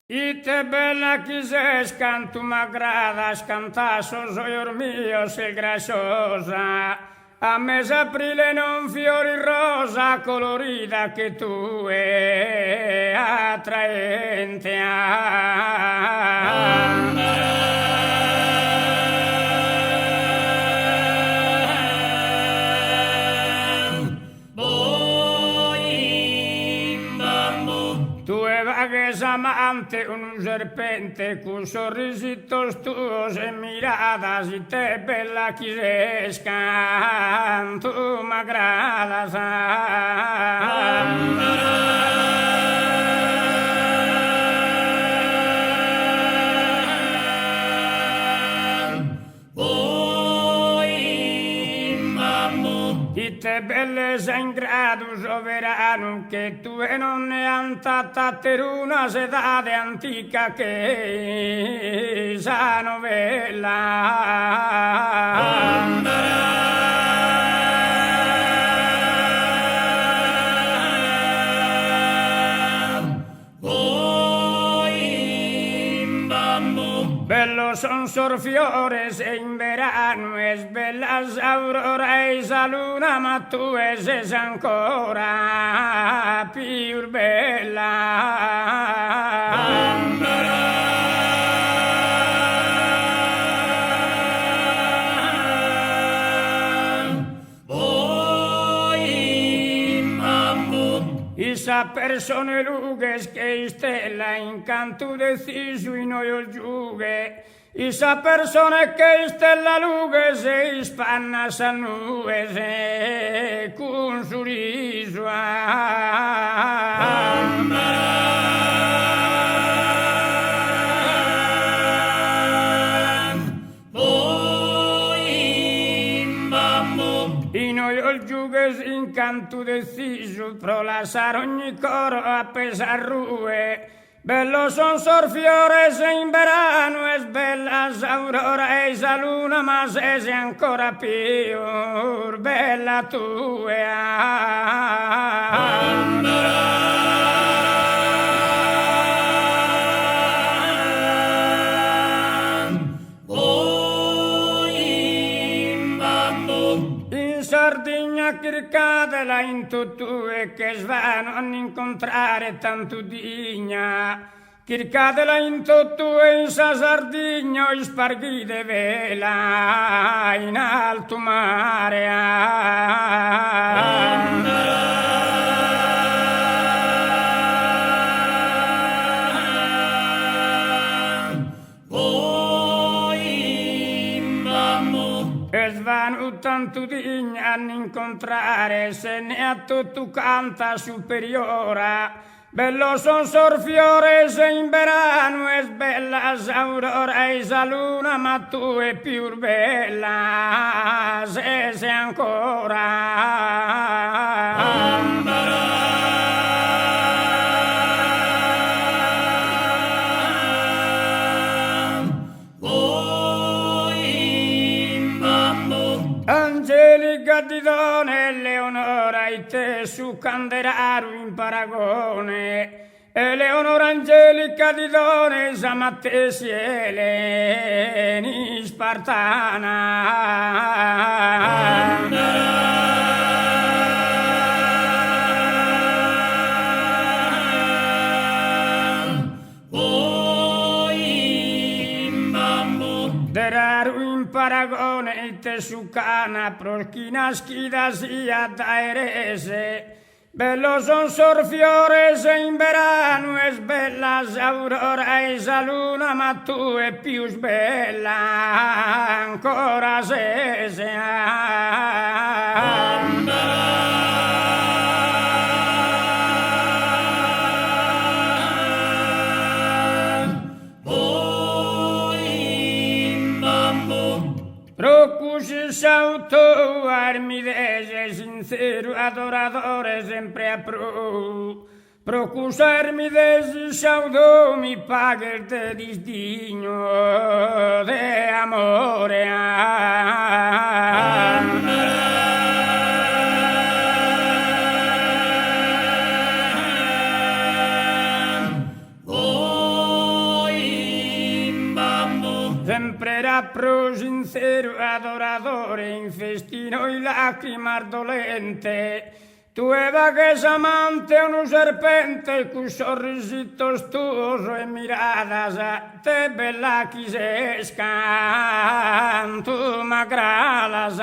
Ite bella quises canto m'agradas, cantasso soior mios e graciosa. A mes aprile non fiori rosa colorida che tu è attraente. Amante un serpente con sorrisitos tuos e miradas y te bella quisescan, tu m'agradas. Te bellezza in grado soverano che tu e non ne antata per una sedade antica che sa novella. Bello son sorfiores e in verano es bella aurora e sa luna ma tu es ancora più bella. Esa persone lugues que stella in canto deciso in oio giughe. Esa persone che stella lugues e ispanna sanues e con sorriso. In canto deciso pro lasciare ogni coro a pesar rue. Bello son sorfiores in verano es bella aurora e sa luna ma se sei ancora più bella tu Cercatela in tutto e che svano a incontrare tanto digna. Cercatela in tutto e in sa Sardigna o sparghide vela in alto mare. Svano tanto digna a incontrare se ne a tutto canta superiora. Bello son sorfiore se in verano es bella aurora e sa luna ma tu è più bella se sei ancora. Angelica di Done e Leonora e te su Canderaro in paragone. Eleonora Angelica di Done Samatte Sieleni Spartana. Paragone e te su cana proschina schida sia daerese. Bello son sorfiores in verano es bella aurora e sa luna ma tu è più bella ancora se Procusi sauto armidese sincero adoradore sempre a Procusa armidese saudo mi paga te disdigno de amore. sempre era pro sincero adoradore, in festino e lacrime dolente. Tu Eva che es amante un serpente, cu sorrisito ostuoso e miradas a te bella quisescan, tu m'agradas